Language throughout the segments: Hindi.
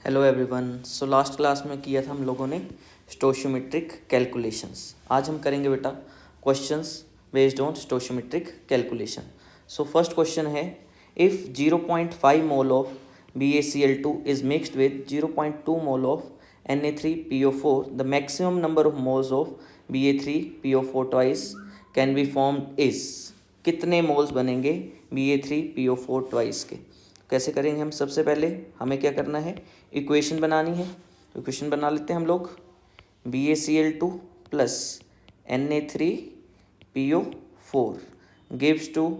Hello everyone. So last class में किया था हम लोगों ने स्टोशियोमेट्रिक कैलकुलेशंस। आज हम करेंगे बेटा questions based on stoichiometric calculation. So first question है, if 0.5 mole of BaCl2 is mixed with 0.2 mole of Na3PO4 the maximum number of moles of Ba3PO4 twice can be formed is. कितने मोल्स बनेंगे Ba3PO4 ट्वाइस के? कैसे करेंगे हम? सबसे पहले हमें क्या करना है, इक्वेशन बनानी है। इक्वेशन बना लेते हैं हम लोग। BaCl2 plus Na3PO4 gives to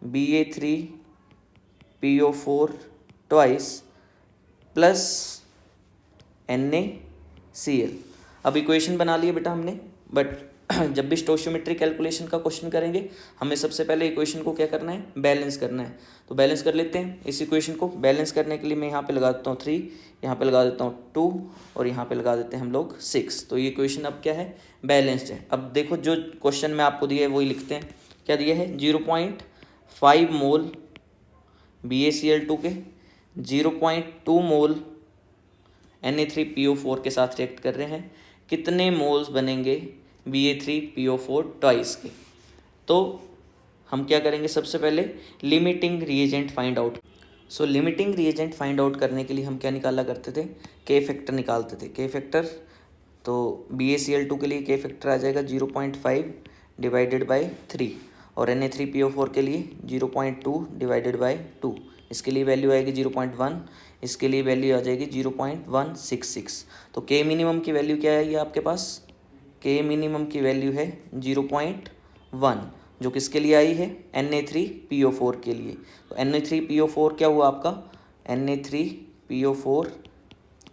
Ba3PO4 twice plus NaCl। अब इक्वेशन बना लिए बेटा हमने, बट जब भी स्टोशियोमेट्रिक कैलकुलेशन का क्वेश्चन करेंगे हमें सबसे पहले इक्वेशन को क्या करना है, बैलेंस करना है। तो बैलेंस कर लेते हैं इस इक्वेशन को। बैलेंस करने के लिए मैं यहाँ पे लगा देता हूँ 3, यहाँ पे लगा देता हूँ 2 और यहाँ पे लगा देते हैं हम लोग 6। तो ये इक्वेशन अब क्या है, बैलेंस्ड है। अब देखो जो क्वेश्चन में आपको दिया है वही लिखते हैं। क्या दिया है, 0.5 मोल BaCl2 के 0.2 मोल Na3PO4 के साथ रिएक्ट कर रहे हैं। कितने मोल्स बनेंगे Ba3PO4 ट्वाइस के? तो हम क्या करेंगे, सबसे पहले लिमिटिंग रिएजेंट फाइंड आउट। सो लिमिटिंग रिएजेंट फाइंड आउट करने के लिए हम क्या निकाला करते थे, के फैक्टर निकालते थे। के फैक्टर तो BaCl2 के लिए के फैक्टर आ जाएगा 0.5 डिवाइडेड बाई 3 और Na3PO4 के लिए 0.2 डिवाइडेड बाई 2। इसके लिए वैल्यू आएगी 0.1, इसके लिए वैल्यू आ जाएगी 0.166। तो के मिनिमम की वैल्यू क्या है ये आपके पास, के मिनिमम की वैल्यू है 0.1, जो किसके लिए आई है, Na3PO4 के लिए। तो Na3PO4 क्या हुआ आपका, Na3PO4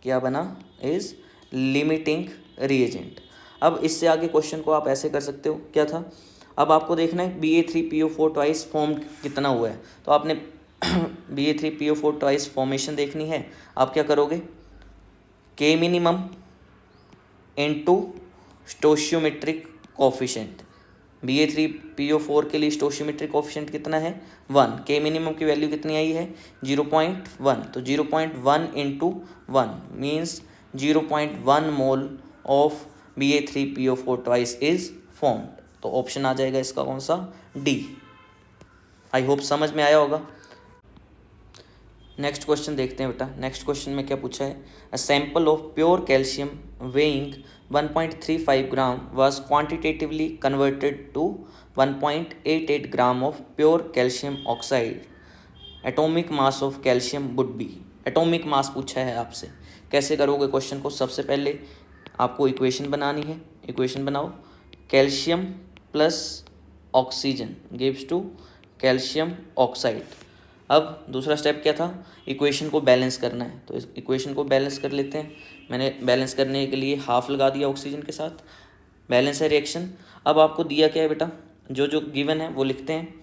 क्या बना, इज लिमिटिंग रिएजेंट। अब इससे आगे क्वेश्चन को आप ऐसे कर सकते हो, क्या था, अब आपको देखना है Ba3PO4 ट्वाइस फॉर्म कितना हुआ है। तो आपने Ba3PO4 ट्वाइस फॉर्मेशन देखनी है। आप क्या करोगे, के minimum into stoichiometric coefficient. Ba3PO4 के लिए स्टोशियोमेट्रिक कोफिशिएंट कितना है, 1। के मिनिमम की वैल्यू कितनी आई है, 0.1। तो 0.1 into 1 means 0.1 mole of Ba3PO4 twice is formed. तो ऑप्शन आ जाएगा इसका कौन सा, डी। आई होप समझ में आया होगा। नेक्स्ट क्वेश्चन देखते हैं बेटा। नेक्स्ट क्वेश्चन में क्या पूछा है, a sample of pure calcium weighing 1.35 gram was quantitatively converted to 1.88 gram of pure calcium oxide. Atomic mass of calcium would be. Atomic mass पूछा है आपसे। कैसे करोगे क्वेश्चन को, सबसे पहले आपको इक्वेशन बनानी है। इक्वेशन बनाओ, calcium plus oxygen gives to calcium oxide. अब दूसरा स्टेप क्या था, इक्वेशन को बैलेंस करना है। तो इस इक्वेशन को बैलेंस कर लेते हैं। मैंने बैलेंस करने के लिए हाफ लगा दिया ऑक्सीजन के साथ, बैलेंस है रिएक्शन। अब आपको दिया क्या है बेटा, जो जो गिवन है वो लिखते हैं।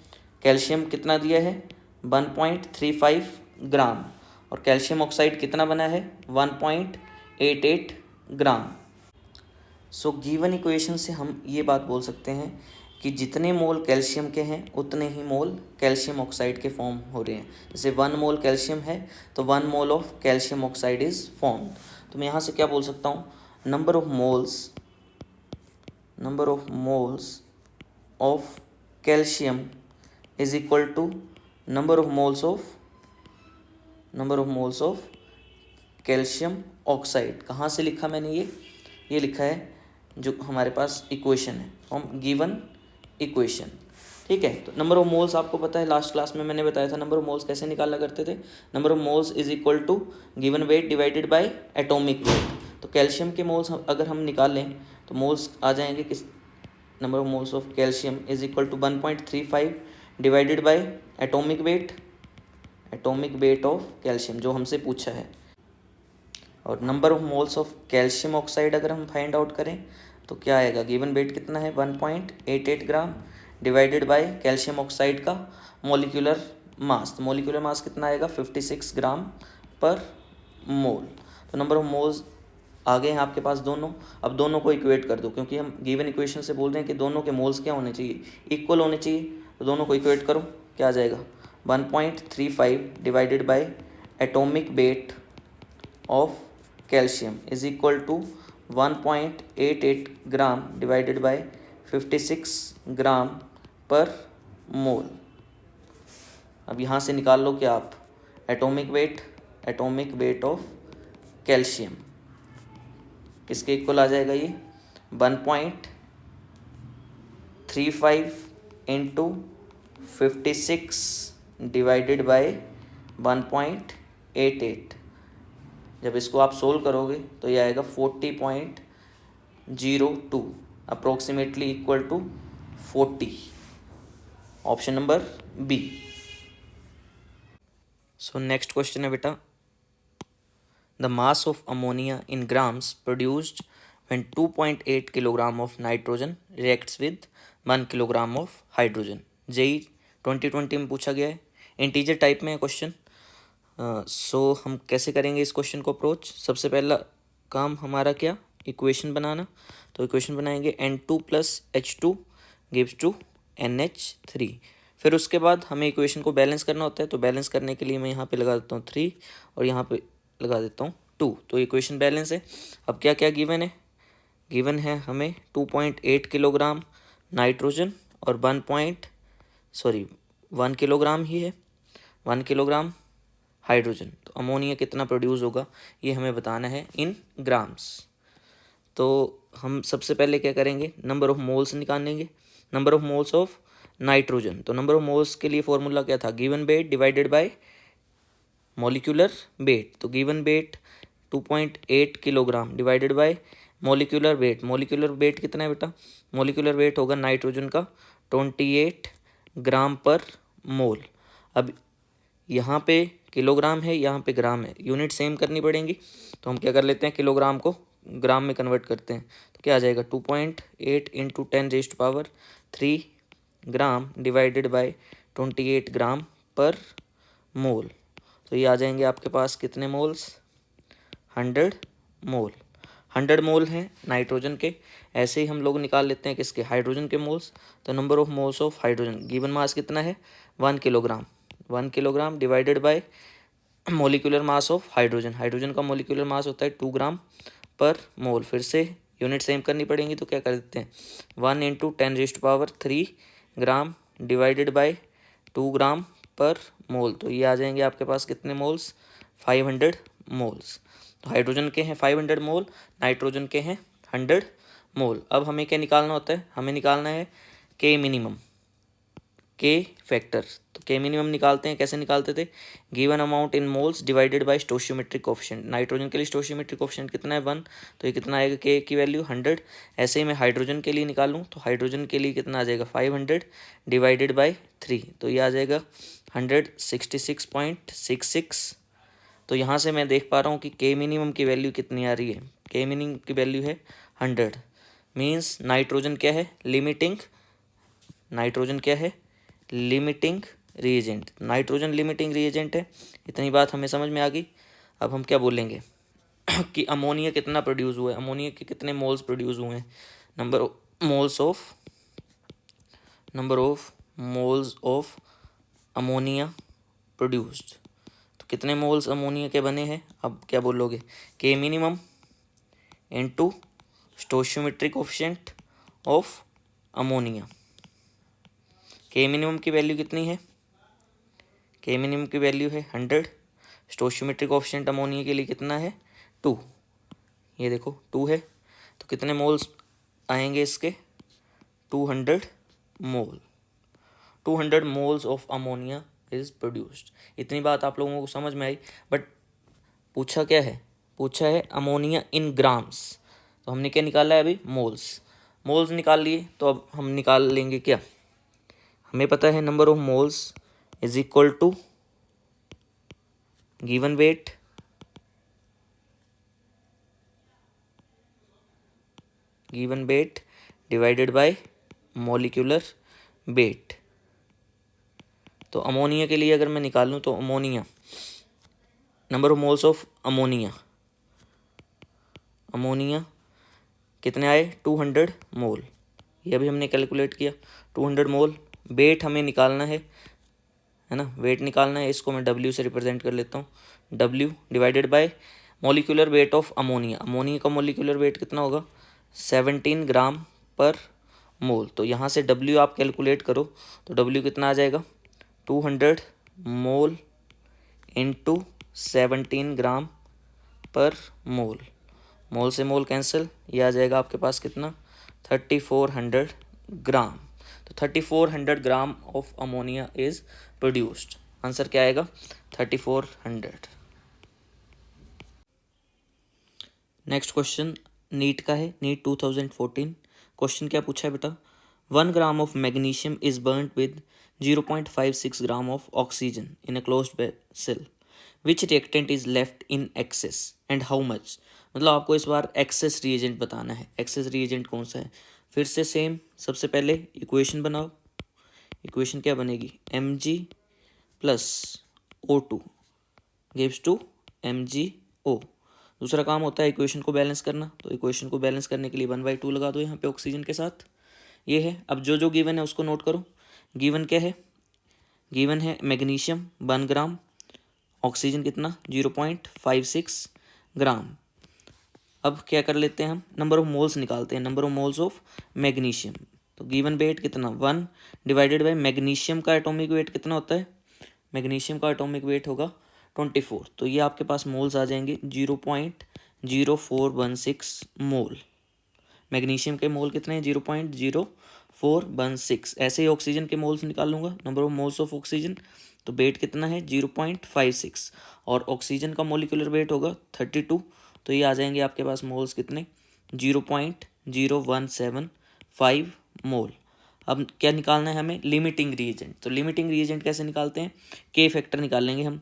कैल्शियम कितना दिया है, 1.35 ग्राम, और कैल्शियम ऑक्साइड कितना बना है, 1.88 ग्राम। सो गिवन इक्वेशन से हम ये बात बोल सकते हैं कि जितने मोल कैल्शियम के हैं उतने ही मोल कैल्शियम ऑक्साइड के फॉर्म हो रहे हैं। जैसे 1 मोल कैल्शियम है तो 1 mole of calcium oxide is formed. तो मैं यहाँ से क्या बोल सकता हूँ, number of moles of calcium is equal to number of moles of calcium oxide. कहाँ से लिखा मैंने ये लिखा है जो हमारे पास इक्वेशन है, फ्रॉम गिवन इक्वेशन। ठीक है, तो नंबर ऑफ मोल्स आपको पता है, लास्ट क्लास में मैंने बताया था नंबर ऑफ मोल्स कैसे निकाला करते थे। Number of moles is equal to given weight divided by atomic weight. तो कैल्शियम के मोल्स अगर हम निकालें तो मोल्स आ जाएंगे किस, number of moles of calcium is equal to 1.35 divided by atomic weight of calcium जो हमसे पूछा है। और number of moles of calcium oxide अगर हम फाइंड आउट करें तो क्या आएगा, गिवन वेट कितना है 1.88 gram divided by calcium oxide का मोलिकुलर मास। तो मोलिकुलर मास कितना आएगा, 56 ग्राम पर मोल। तो नंबर ऑफ मोल्स आ गए हैं आपके पास दोनों। अब दोनों को इक्वेट कर दो, क्योंकि हम गिवन इक्वेशन से बोल रहे हैं कि दोनों के मोल्स क्या होने चाहिए, इक्वल होने चाहिए। तो दोनों को इक्वेट करो, क्या आ जाएगा, 1.35 divided by atomic weight of calcium is equal to 1.88 gram divided by 56 gram पर मोल। अब यहाँ से निकाल लो क्या आप, एटॉमिक वेट ऑफ कैल्शियम किसके इक्वल आ जाएगा ये, 1.35 इंटू 56 डिवाइडेड बाय 1.88। जब इसको आप सोल्व करोगे तो ये आएगा 40.02 approximately equal to 40। Option number B. So next question है बेटा, the mass of ammonia in grams produced when 2.8 kilogram of nitrogen reacts with 1 kilogram of hydrogen. JEE 2020 में पूछा गया है, इंटीजर टाइप में है क्वेश्चन। सो हम कैसे करेंगे इस क्वेश्चन को अप्रोच। सबसे पहला काम हमारा क्या, इक्वेशन बनाना। तो इक्वेशन बनाएंगे N2 plus H2 gives to NH3। फिर उसके बाद हमें इक्वेशन को बैलेंस करना होता है, तो बैलेंस करने के लिए मैं यहाँ पे लगा देता हूँ 3 और यहाँ पे लगा देता हूँ 2। तो इक्वेशन बैलेंस है। अब क्या क्या गिवन है, गिवन है हमें 2.8 किलोग्राम नाइट्रोजन और 1 किलोग्राम ही है, 1 किलोग्राम हाइड्रोजन। तो अमोनिया कितना प्रोड्यूस होगा ये हमें बताना है इन ग्राम्स। तो हम सबसे पहले क्या करेंगे, नंबर ऑफ मोल्स निकालेंगे, number of moles of nitrogen. तो नंबर ऑफ मोल्स के लिए फॉर्मूला क्या था, given weight divided by molecular weight. तो given weight 2.8 kilogram divided by molecular weight. Molecular weight कितना है बेटा, मॉलिक्यूलर वेट होगा नाइट्रोजन का 28 ग्राम पर मोल। अब यहाँ पे किलोग्राम है, यहाँ पे ग्राम है, यूनिट सेम करनी पड़ेंगी। तो हम क्या कर लेते हैं, किलोग्राम को ग्राम में कन्वर्ट करते हैं। तो क्या आ जाएगा 2.8 इंटू 10⁻³ ग्राम डिवाइडेड बाय 28 ग्राम पर मोल। तो ये आ जाएंगे आपके पास कितने मोल्स, 100 मोल। 100 मोल हैं नाइट्रोजन के। ऐसे ही हम लोग निकाल लेते हैं किसके, हाइड्रोजन के मोल्स। तो number of moles of hydrogen, given mass कितना है 1 kilogram, 1 kilogram divided bye molecular mass of hydrogen. Hydrogen का मोलिकुलर मास होता है 2 ग्राम पर मोल। फिर से यूनिट सेम करनी पड़ेंगी, तो क्या कर देते हैं 1 इंटू 10⁻³ ग्राम डिवाइडेड बाय 2 ग्राम पर मोल। तो ये आ जाएंगे आपके पास कितने मोल्स, 500 मोल्स। तो हाइड्रोजन के हैं 500 मोल, नाइट्रोजन के हैं 100 मोल। अब हमें क्या निकालना होता है, हमें निकालना है के मिनिमम, के फैक्टर। तो के मिनिमम निकालते हैं, कैसे निकालते थे, given amount in moles divided by stoichiometric coefficient. Nitrogen के लिए स्टोशियोमेट्रिक कोफिशिएंट कितना है 1, तो ये कितना आएगा के की वैल्यू 100। ऐसे ही मैं हाइड्रोजन के लिए निकालूँ तो हाइड्रोजन के लिए कितना आ जाएगा 500 डिवाइडेड बाय 3, तो ये आ जाएगा 166.66। तो यहाँ से मैं देख पा रहा हूँ कि के मिनिमम की वैल्यू कितनी आ रही है, के मिनिमम की वैल्यू है 100। मीन्स नाइट्रोजन क्या है, लिमिटिंग, नाइट्रोजन क्या है, limiting reagent. Nitrogen limiting reagent है, इतनी बात हमें समझ में आ गई। अब हम क्या बोलेंगे कि अमोनिया कितना प्रोड्यूस हुआ है, अमोनिया के कितने मोल्स प्रोड्यूस हुए हैं, number of moles of ammonia produced. तो कितने मोल्स अमोनिया के बने हैं, अब क्या बोलोगे, के minimum into stoichiometric coefficient of ammonia. के मिनिमम की वैल्यू कितनी है, के मिनिमम की वैल्यू है 100, स्टोशियोमेट्रिक कोफिशिएंट अमोनिया के लिए कितना है 2, ये देखो 2 है। तो कितने मोल्स आएंगे इसके, 200 मोल, 200 moles of ammonia is produced. इतनी बात आप लोगों को समझ में आई। बट पूछा क्या है, पूछा है अमोनिया इन ग्राम्स। तो हमने क्या निकाला है अभी, मोल्स, मोल्स निकाल लिए। तो अब हम निकाल लेंगे क्या, हमें पता है number of moles is equal to given weight divided by molecular weight. तो अमोनिया के लिए अगर मैं निकालूं तो ammonia, number of moles of ammonia कितने आए 200 मोल, ये अभी हमने कैलकुलेट किया 200 मोल। वेट हमें निकालना है ना, वेट निकालना है, इसको मैं W से रिप्रेजेंट कर लेता हूँ, W divided by molecular weight of ammonia, ammonia का मॉलिक्यूलर वेट कितना होगा 17 ग्राम पर मोल। तो यहाँ से W आप कैलकुलेट करो तो W कितना आ जाएगा 200 मोल इंटू 17 ग्राम पर मोल, मोल से मोल कैंसिल, ये आ जाएगा आपके पास कितना 3400 ग्राम। तो 3400 gram of ammonia is produced. Answer क्या आएगा 3400। नेक्स्ट क्वेश्चन नीट का है, नीट 2014। क्वेश्चन क्या पूछा है बेटा, 1 gram of magnesium is burned with 0.56 gram of oxygen in a closed vessel, which reactant is left in excess and how much. मतलब आपको इस बार एक्सेस रिएजेंट बताना है, एक्सेस रिएजेंट कौन सा है। फिर से सेम, सबसे पहले इक्वेशन बनाओ, इक्वेशन क्या बनेगी Mg plus O2 gives to MgO। दूसरा काम होता है इक्वेशन को बैलेंस करना, तो इक्वेशन को बैलेंस करने के लिए 1/2 लगा दो यहाँ पे ऑक्सीजन के साथ, ये है। अब जो जो गिवन है उसको नोट करो। गिवन क्या है, गिवन है मैग्नीशियम 1 ग्राम, ऑक्सीजन कितना 0.56 ग्राम। अब क्या कर लेते हैं हम, नंबर ऑफ मोल्स निकालते हैं, number of moles of magnesium. तो गिवन वेट कितना 1 डिवाइडेड बाय मैग्नीशियम का एटॉमिक वेट कितना होता है, मैग्नीशियम का एटॉमिक वेट होगा 24। तो ये आपके पास मोल्स आ जाएंगे 0.0416 मोल। मैग्नीशियम के मोल कितने हैं 0.0416। ऐसे ही ऑक्सीजन के मोल्स निकाल लूँगा, number of moles of oxygen, तो वेट कितना है 0.56 और ऑक्सीजन का मोलिकुलर वेट होगा 32। तो ये आ जाएंगे आपके पास मोल्स कितने 0.0175 मोल। अब क्या निकालना है हमें, लिमिटिंग रीएजेंट। तो लिमिटिंग रीएजेंट कैसे निकालते हैं, के फैक्टर निकाल लेंगे हम।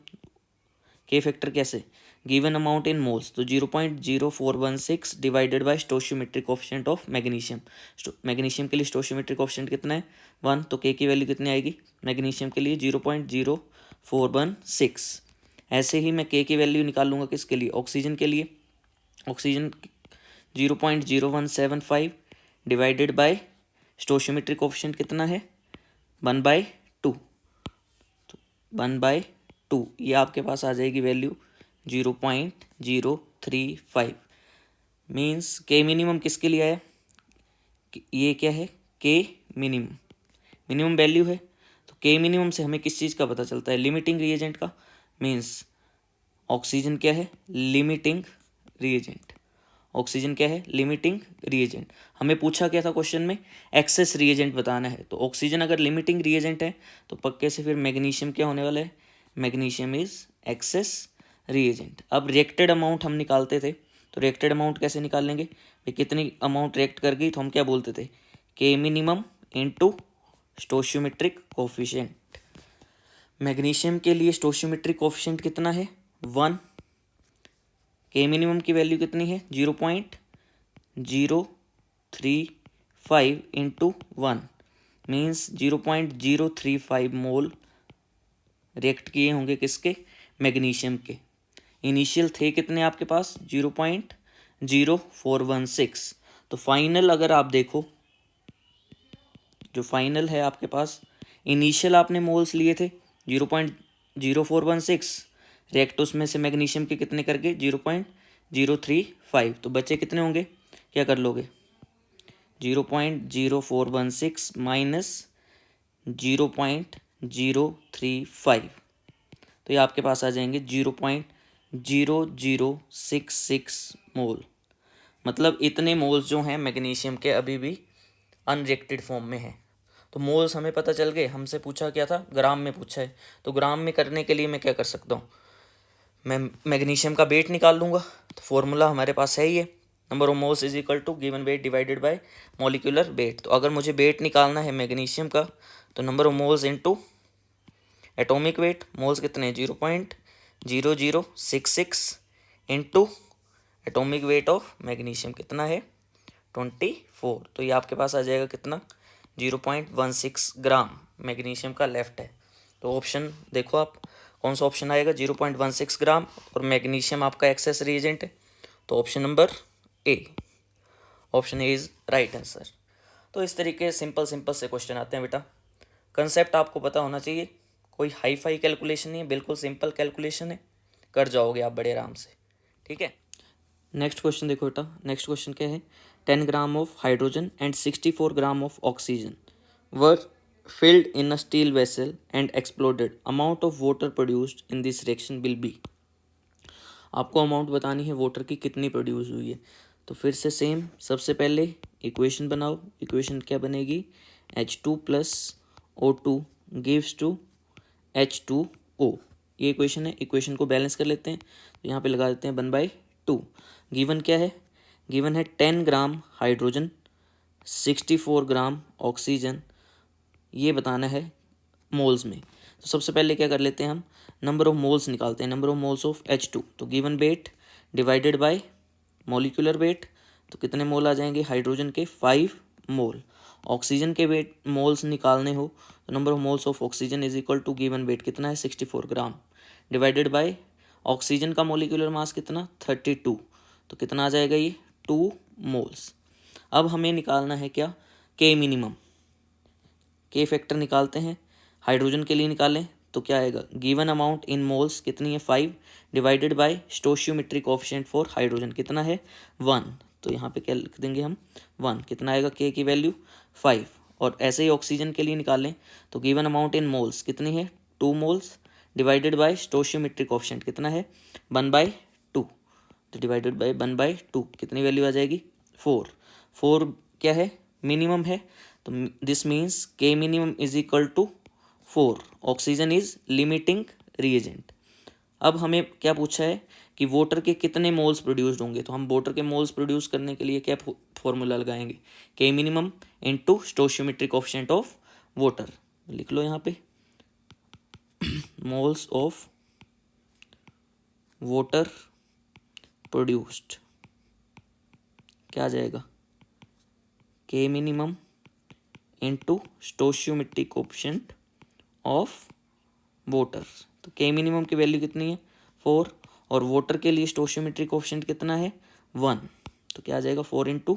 के फैक्टर कैसे, गिवन अमाउंट इन मोल्स, तो 0.0416 divided by stoichiometric coefficient of magnesium. Magnesium के लिए स्टोशियोमेट्रिक कोफिशिएंट कितना है 1, तो के की वैल्यू कितनी आएगी मैग्नीशियम के लिए 0.0416। ऐसे ही मैं के की वैल्यू निकाल लूँगा किसके लिए, ऑक्सीजन के लिए। Oxygen 0.0175 divided by stoichiometric coefficient कितना है 1/2, तो 1/2 ये आपके पास आ जाएगी वैल्यू 0.035। मीन्स के मिनिमम किसके लिए आया, ये क्या है के मिनिमम, मिनिमम वैल्यू है। तो के मिनिमम से हमें किस चीज़ का पता चलता है, लिमिटिंग रिएजेंट का। मीन्स ऑक्सीजन क्या है लिमिटिंग रिएजेंट, ऑक्सीजन क्या है लिमिटिंग रिएजेंट। हमें पूछा क्या था क्वेश्चन में, एक्सेस रिएजेंट बताना है। तो ऑक्सीजन अगर लिमिटिंग रिएजेंट है तो पक्के से फिर मैग्नीशियम क्या होने वाला है, मैग्नीशियम इज एक्सेस रिएजेंट। अब रिएक्टेड अमाउंट हम निकालते थे, तो रिएक्टेड अमाउंट कैसे निकाल लेंगे भाई, कितनी अमाउंट रिएक्ट कर गई, तो हम क्या बोलते थे के minimum into stoichiometric coefficient. Magnesium के लिए स्टोशियोमेट्रिक कोफिशिएंट कितना है 1, के मिनिमम की वैल्यू कितनी है 0.035 इंटू 1 मीन्स 0.035 मोल रिएक्ट किए होंगे किसके, मैग्नीशियम के। इनिशियल थे कितने आपके पास 0.0416। तो फाइनल अगर आप देखो, जो फाइनल है आपके पास, इनिशियल आपने मोल्स लिए थे 0.0416, रिएक्ट उसमें से मैग्नीशियम के कितने करके 0.035, तो बचे कितने होंगे, क्या कर लोगे 0.0416 माइनस 0.035, तो ये आपके पास आ जाएंगे 0.0066 मोल। मतलब इतने मोल्स जो हैं मैग्नीशियम के अभी भी अनरिएक्टेड फॉर्म में हैं। तो मोल्स हमें पता चल गए, हमसे पूछा क्या था ग्राम में पूछा है। तो ग्राम में करने के लिए मैं क्या कर सकता हूँ, मैं मैग्नीशियम का वेट निकाल लूँगा। तो फॉर्मूला हमारे पास है ही है, number of moles is equal to given weight divided by molecular weight. तो अगर मुझे वेट निकालना है मैग्नीशियम का, तो number of moles into atomic weight, moles कितने हैं 0.0066 into atomic weight of magnesium कितना है 24। तो ये आपके पास आ जाएगा कितना 0.16 ग्राम मैग्नीशियम का लेफ्ट है। तो ऑप्शन देखो आप कौन सा ऑप्शन आएगा 0.16 ग्राम, और मैग्नीशियम आपका एक्सेस रिएजेंट है, तो option number A, option A is right answer. तो इस तरीके सिंपल सिंपल से क्वेश्चन आते हैं बेटा। कंसेप्ट आपको पता होना चाहिए, कोई हाई फाई कैलकुलेशन नहीं है, बिल्कुल सिंपल कैलकुलेशन है, कर जाओगे आप बड़े आराम से। ठीक है। नेक्स्ट क्वेश्चन देखो बेटा, नेक्स्ट क्वेश्चन क्या है, 10 gram of hydrogen and 64 gram of oxygen were filled in a steel vessel and exploded. Amount of water produced in this reaction will be. आपको अमाउंट बतानी है वाटर की कितनी प्रोड्यूस हुई है। तो फिर से सेम, सबसे पहले इक्वेशन बनाओ। इक्वेशन क्या बनेगी, H2 plus O2 gives to H2O। ये इक्वेशन है, इक्वेशन को बैलेंस कर लेते हैं। तो यहाँ पे लगा देते हैं 1/2। गिवन क्या है, गिवन है 10 ग्राम हाइड्रोजन, 64 ग्राम ऑक्सीजन, ये बताना है मोल्स में। तो सबसे पहले क्या कर लेते हैं, हम नंबर ऑफ मोल्स निकालते हैं, number of moles of H2। तो given weight divided by molecular weight, तो कितने मोल आ जाएंगे हाइड्रोजन के, 5 मोल। ऑक्सीजन के वेट मोल्स निकालने हो तो number of moles of oxygen is equal to given weight कितना है 64 ग्राम, डिवाइडेड बाय ऑक्सीजन का मॉलिक्यूलर मास कितना 32, तो कितना आ जाएगा ये 2 मोल्स। अब हमें निकालना है क्या, के मिनिमम, के फैक्टर निकालते हैं। हाइड्रोजन के लिए निकालें तो क्या आएगा, गिवन अमाउंट इन मोल्स कितनी है 5, divided by stoichiometric coefficient for hydrogen कितना है 1, तो यहाँ पे क्या लिख देंगे हम 1, कितना आएगा के की वैल्यू 5। और ऐसे ही ऑक्सीजन के लिए निकालें तो गिवन अमाउंट इन मोल्स कितनी है 2 moles, divided by stoichiometric coefficient कितना है 1/2, तो डिवाइडेड बाय 1/2 कितनी वैल्यू आ जाएगी 4। 4 क्या है, मिनिमम है, तो this means K minimum is equal to 4। Oxygen is limiting reagent. अब हमें क्या पूछा है कि वाटर के कितने मोल्स प्रोड्यूस्ड होंगे, तो हम वाटर के मोल्स प्रोड्यूस करने के लिए क्या फॉर्मूला लगाएंगे, के minimum into stoichiometric coefficient of water. लिख लो यहाँ पे मोल्स ऑफ वाटर प्रोड्यूस्ड क्या आ जाएगा, के minimum into stoichiometric coefficient of water. तो के मिनिमम की वैल्यू कितनी है 4, और वाटर के लिए स्टोशियोमेट्रिक कोएफिशिएंट कितना है 1, तो क्या आ जाएगा 4 ×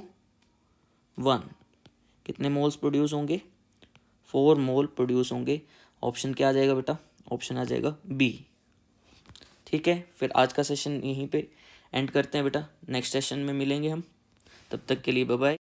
1, कितने मोल्स प्रोड्यूस होंगे 4 मोल प्रोड्यूस होंगे। ऑप्शन क्या आ जाएगा बेटा, ऑप्शन आ जाएगा बी। ठीक है, फिर आज का सेशन यहीं पे एंड करते हैं बेटा, नेक्स्ट सेशन में मिलेंगे हम, तब तक के लिए बाय बाय।